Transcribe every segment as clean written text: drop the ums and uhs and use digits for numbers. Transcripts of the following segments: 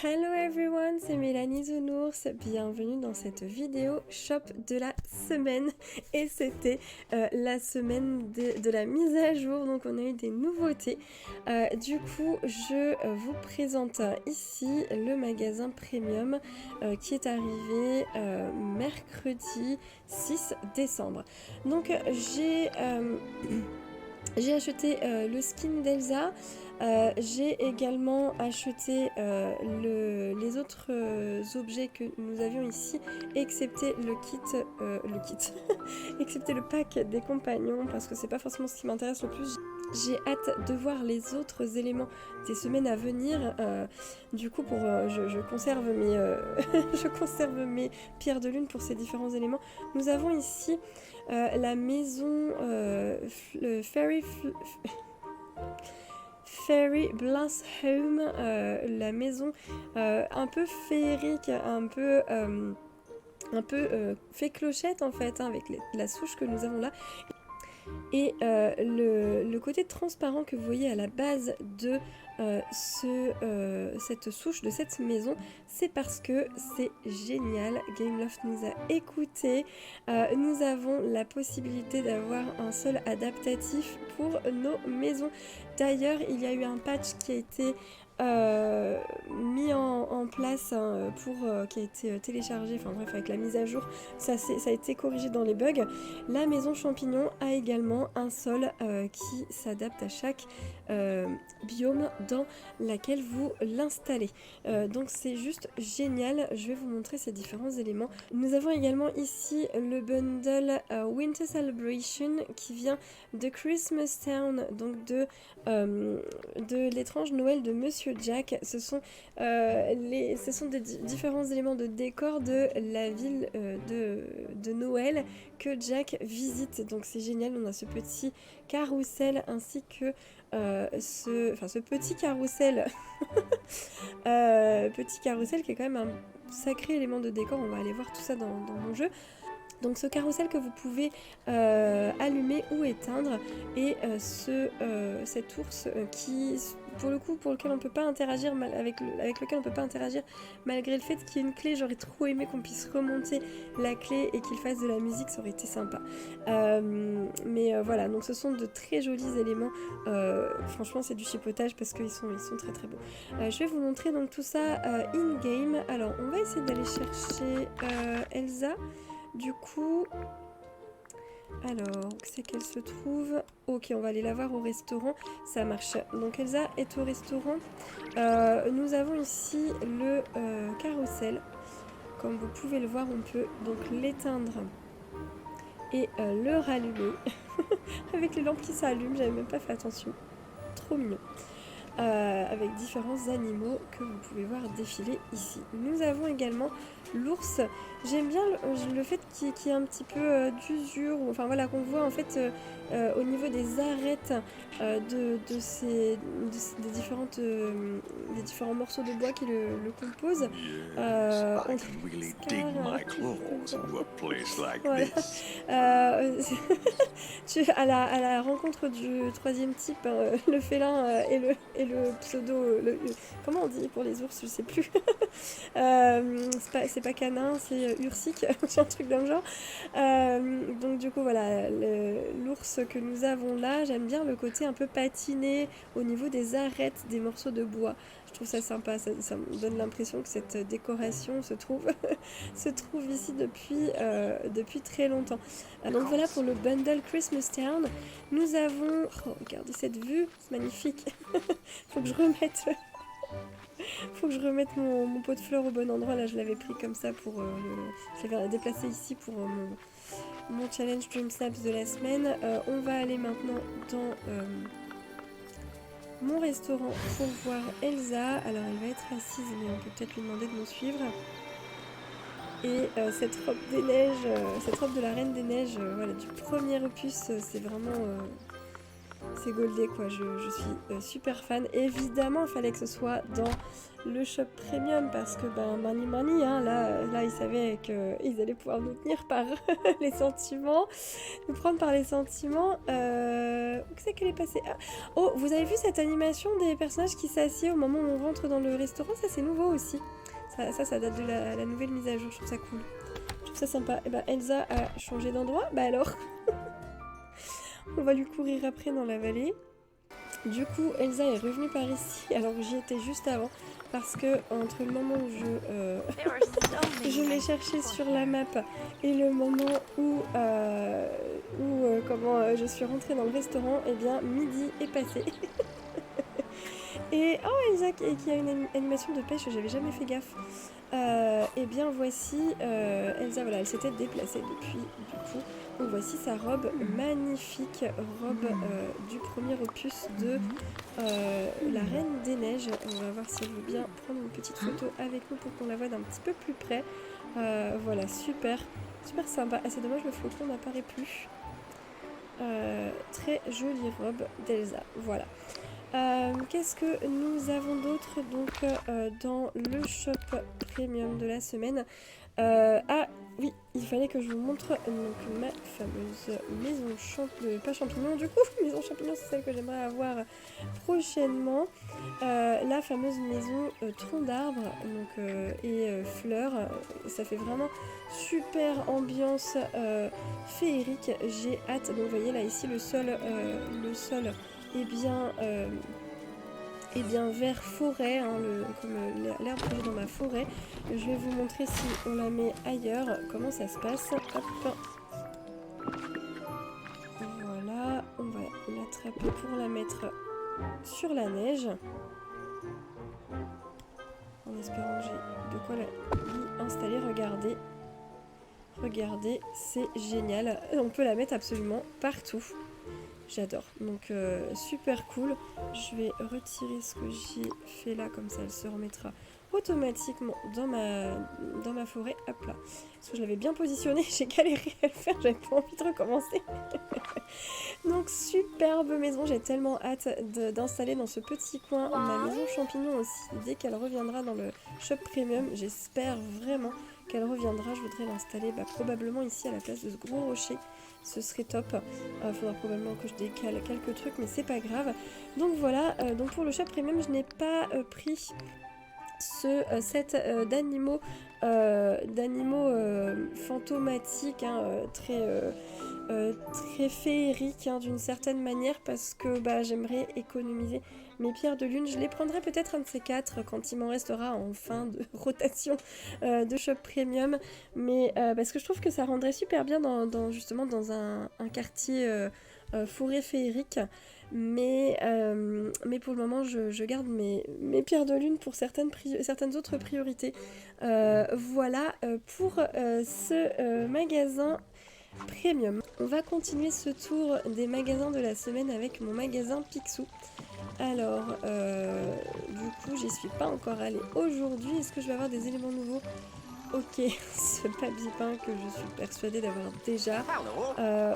Hello everyone, c'est Mélanie The Nours, bienvenue dans cette vidéo shop de la semaine et c'était la semaine de la mise à jour, donc on a eu des nouveautés. Du coup je vous présente ici le magasin premium qui est arrivé mercredi 6 décembre. Donc j'ai acheté le skin d'Elsa, j'ai également acheté les autres objets que nous avions ici, excepté le kit, excepté le pack des compagnons, parce que c'est pas forcément ce qui m'intéresse le plus. J'ai hâte de voir les autres éléments des semaines à venir. Du coup, je conserve mes, je conserve mes pierres de lune pour ces différents éléments. Nous avons ici la maison Fairy Blossom, la maison un peu féerique, un peu fait clochette en fait, hein, avec la souche que nous avons là. Et le côté transparent que vous voyez à la base de cette souche de cette maison, c'est parce que c'est génial. Gameloft nous a écoutés. Nous avons la possibilité d'avoir un sol adaptatif pour nos maisons. D'ailleurs, il y a eu un patch qui a été mis en place qui a été téléchargé, enfin bref, avec la mise à jour, ça a été corrigé dans les bugs. La maison champignon a également un sol qui s'adapte à chaque biome dans laquelle vous l'installez. Donc c'est juste génial. Je vais vous montrer ces différents éléments. Nous avons également ici le bundle Winter Celebration qui vient de Christmas Town, donc de l'étrange Noël de Monsieur Jack. Ce sont des différents éléments de décor de la ville de Noël que Jack visite. Donc c'est génial, on a ce petit carrousel ainsi que ce petit carrousel petit carrousel qui est quand même un sacré élément de décor. On va aller voir tout ça dans mon jeu. Donc ce carrousel que vous pouvez allumer ou éteindre, et cet ours qui, pour lequel on peut pas interagir avec lequel on peut pas interagir malgré le fait qu'il y ait une clé. J'aurais trop aimé qu'on puisse remonter la clé et qu'il fasse de la musique, ça aurait été sympa. Mais voilà, donc ce sont de très jolis éléments. Franchement c'est du chipotage parce qu'ils sont très très beaux. Je vais vous montrer donc tout ça in-game. Alors on va essayer d'aller chercher Elsa. Du coup, alors, où c'est qu'elle se trouve? Ok, on va aller la voir au restaurant, ça marche. Donc Elsa est au restaurant. Nous avons ici le carrousel. Comme vous pouvez le voir, on peut donc l'éteindre et le rallumer. Avec les lampes qui s'allument, j'avais même pas fait attention. Trop mignon. Avec différents animaux que vous pouvez voir défiler ici. Nous avons également l'ours. J'aime bien le fait qu'il y ait un petit peu d'usure, enfin voilà, qu'on voit en fait au niveau des arêtes des différents morceaux de bois qui le composent. À la rencontre du troisième type, le félin et le pseudo, comment on dit pour les ours, je sais plus. C'est pas canin, c'est ursique, c'est un truc dans le genre. Donc du coup voilà, l'ours que nous avons là, j'aime bien le côté un peu patiné au niveau des arêtes des morceaux de bois. Je trouve ça sympa, ça me donne l'impression que cette décoration se trouve ici depuis très longtemps. Donc voilà pour le bundle Christmas Town. Nous avons... Oh, regardez cette vue, c'est magnifique. Faut que je remette mon pot de fleurs au bon endroit. Là, je l'avais pris comme ça pour... je l'avais déplacé ici pour mon challenge Dream Snaps de la semaine. On va aller maintenant dans mon restaurant pour voir Elsa. Alors, elle va être assise, mais on peut peut-être lui demander de nous suivre. Et cette robe des neiges, cette robe de la Reine des Neiges, voilà, du premier opus, c'est vraiment C'est goldé quoi, je suis super fan. Évidemment, il fallait que ce soit dans le shop premium parce que money, hein, là ils savaient qu'ils allaient pouvoir nous tenir par les sentiments, nous prendre par les sentiments. Où c'est qu'elle est passée? Oh, vous avez vu cette animation des personnages qui s'assiedent au moment où on rentre dans le restaurant? Ça c'est nouveau aussi. Ça date de la nouvelle mise à jour, je trouve ça cool. Je trouve ça sympa. Et Elsa a changé d'endroit, alors on va lui courir après dans la vallée. Du coup, Elsa est revenue par ici, alors j'y étais juste avant, parce que entre le moment où je l'ai cherché sur la map et le moment où je suis rentrée dans le restaurant, eh bien midi est passé. Et Elsa qui a une animation de pêche, j'avais jamais fait gaffe. Et bien voici Elsa, voilà, elle s'était déplacée depuis du coup. Donc voici sa robe, magnifique robe du premier opus de la Reine des Neiges. On va voir si elle veut bien prendre une petite photo avec nous pour qu'on la voie d'un petit peu plus près. Voilà, super sympa. C'est dommage, le flocon n'apparaît plus. Très jolie robe d'Elsa, voilà. Qu'est-ce que nous avons d'autre donc dans le shop premium de la semaine? Oui, il fallait que je vous montre donc ma fameuse maison pas champignon du coup, maison champignon, c'est celle que j'aimerais avoir prochainement. La fameuse maison tronc d'arbre donc, et fleurs, ça fait vraiment super ambiance féerique, j'ai hâte. Donc vous voyez là ici le sol est bien vert forêt, hein, comme l'herbe que j'ai dans ma forêt. Je vais vous montrer si on la met ailleurs, comment ça se passe. Hop. Voilà, on va l'attraper pour la mettre sur la neige. En espérant que j'ai de quoi l'y installer, regardez, c'est génial. On peut la mettre absolument partout. J'adore, donc super cool. Je vais retirer ce que j'ai fait là, comme ça elle se remettra automatiquement dans ma forêt. Hop là, parce que je l'avais bien positionné, j'ai galéré à le faire, j'avais pas envie de recommencer. Donc superbe maison, j'ai tellement hâte d'installer dans ce petit coin ma maison champignon aussi. Dès qu'elle reviendra dans le shop premium, j'espère vraiment qu'elle reviendra. Je voudrais l'installer probablement ici à la place de ce gros rocher. Ce serait top. Faudra probablement que je décale quelques trucs, mais c'est pas grave. Donc voilà, donc pour le shop premium, je n'ai pas pris ce set d'animaux fantomatiques, hein, très féeriques, hein, d'une certaine manière, parce que j'aimerais économiser mes pierres de lune. Je les prendrai peut-être un de ces quatre quand il m'en restera en fin de rotation de shop premium, mais parce que je trouve que ça rendrait super bien justement dans un quartier forêt féerique. Mais pour le moment, je garde mes pierres de lune pour certaines autres priorités. Voilà pour ce magasin premium. On va continuer ce tour des magasins de la semaine avec mon magasin Picsou. Alors, du coup, j'y suis pas encore allée aujourd'hui. Est-ce que je vais avoir des éléments nouveaux? Ok, ce papier peint que je suis persuadée d'avoir déjà.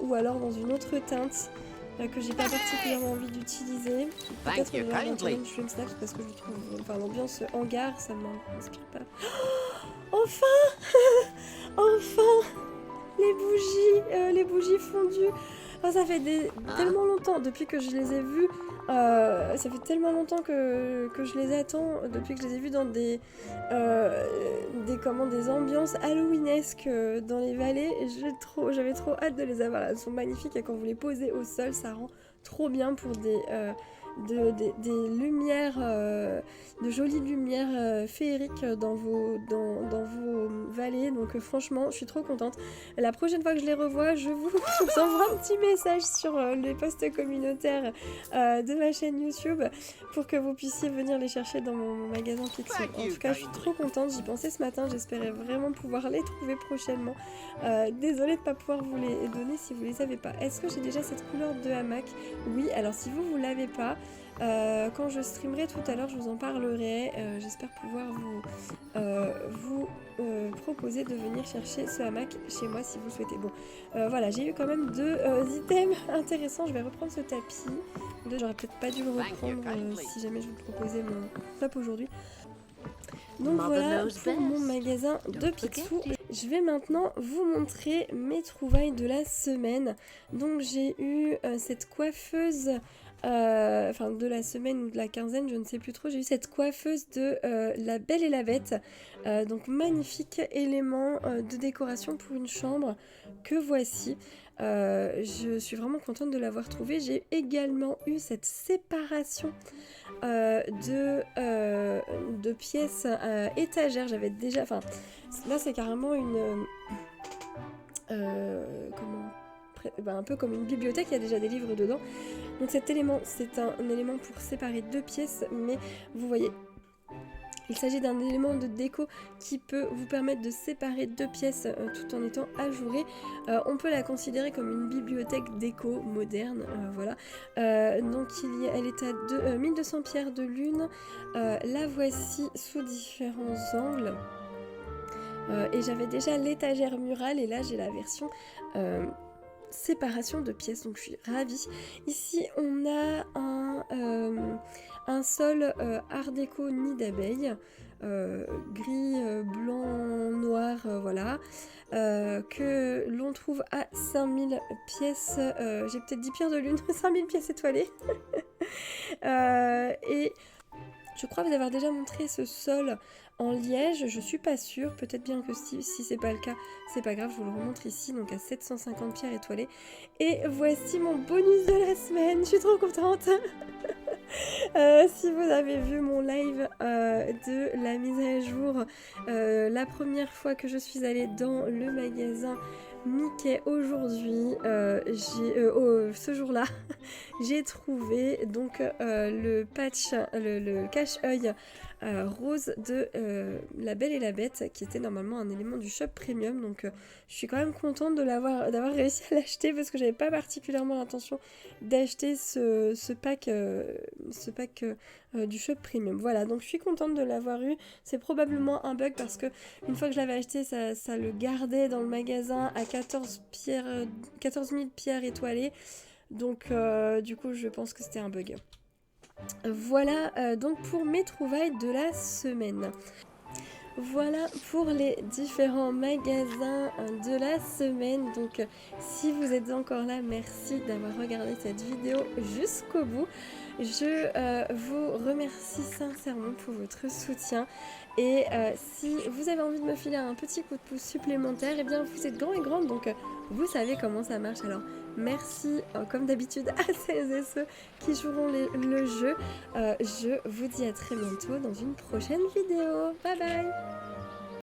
Ou alors dans une autre teinte que j'ai pas particulièrement envie d'utiliser. Peut-être que je vais avoir un Shrimp Snaps parce que je trouve... Enfin, l'ambiance hangar, ça m'inspire pas. Enfin Enfin les bougies fondues. Oh, ça fait tellement longtemps, depuis que je les ai vues, ça fait tellement longtemps que je les attends, depuis que je les ai vues dans des ambiances halloweenesques dans les vallées. J'avais trop hâte de les avoir. Elles sont magnifiques et quand vous les posez au sol, ça rend trop bien pour des lumières, de jolies lumières féeriques dans vos vallées. Donc franchement, je suis trop contente. La prochaine fois que je les revois, je vous envoie un petit message sur les posts communautaires de ma chaîne YouTube pour que vous puissiez venir les chercher dans mon magasin Picsou. En tout cas, je suis trop contente. J'y pensais ce matin. J'espérais vraiment pouvoir les trouver prochainement. Désolée de ne pas pouvoir vous les donner si vous les avez pas. Est-ce que j'ai déjà cette couleur de hamac? Oui, alors si vous l'avez pas, Quand je streamerai tout à l'heure, je vous en parlerai. J'espère pouvoir vous proposer de venir chercher ce hamac chez moi si vous le souhaitez. Bon, voilà, j'ai eu quand même 2 items intéressants. Je vais reprendre ce tapis. J'aurais peut-être pas dû le reprendre si jamais je vous proposais mon top aujourd'hui. Donc voilà pour mon magasin de Picsou. Je vais maintenant vous montrer mes trouvailles de la semaine. Donc j'ai eu cette coiffeuse, enfin de la semaine ou de la quinzaine, je ne sais plus trop. J'ai eu cette coiffeuse de La Belle et la Bête. Donc magnifique élément de décoration pour une chambre que voici. Je suis vraiment contente de l'avoir trouvée. J'ai également eu cette séparation de pièces étagères. J'avais déjà, enfin là c'est carrément une un peu comme une bibliothèque, il y a déjà des livres dedans. Donc cet élément, c'est un élément pour séparer 2 pièces, mais vous voyez, il s'agit d'un élément de déco qui peut vous permettre de séparer 2 pièces tout en étant ajouré. On peut la considérer comme une bibliothèque déco moderne, voilà. Donc elle est à 1200 pierres de lune. La voici sous différents angles. Et j'avais déjà l'étagère murale et là j'ai la version séparation de pièces, donc je suis ravie. Ici on a un sol art déco nid d'abeille, gris, blanc, noir, voilà, que l'on trouve à 5000 pièces, j'ai peut-être 10 pierres de lune, 5000 pièces étoilées. Et je crois vous avoir déjà montré ce sol en liège, je suis pas sûre, peut-être bien que si c'est pas le cas, c'est pas grave, je vous le remontre ici, donc à 750 pierres étoilées. Et voici mon bonus de la semaine, je suis trop contente. Si vous avez vu mon live de la mise à jour, la première fois que je suis allée dans le magasin Mickey aujourd'hui, ce jour-là, j'ai trouvé donc le patch, le cache-œil rose de La Belle et la Bête, qui était normalement un élément du shop premium. Donc je suis quand même contente d'avoir réussi à l'acheter parce que j'avais pas particulièrement l'intention d'acheter ce pack du shop premium. Voilà, donc je suis contente de l'avoir eu. C'est probablement un bug parce que une fois que je l'avais acheté, ça le gardait dans le magasin à 14 000 pierres étoilées. Donc du coup je pense que c'était un bug. Voilà donc pour mes trouvailles de la semaine. Voilà pour les différents magasins de la semaine. Donc si vous êtes encore là, merci d'avoir regardé cette vidéo jusqu'au bout. Je vous remercie sincèrement pour votre soutien. Et si vous avez envie de me filer un petit coup de pouce supplémentaire, eh bien vous êtes grand et grande, donc vous savez comment ça marche. Alors merci comme d'habitude à celles et ceux qui joueront le jeu. Je vous dis à très bientôt dans une prochaine vidéo. Bye bye.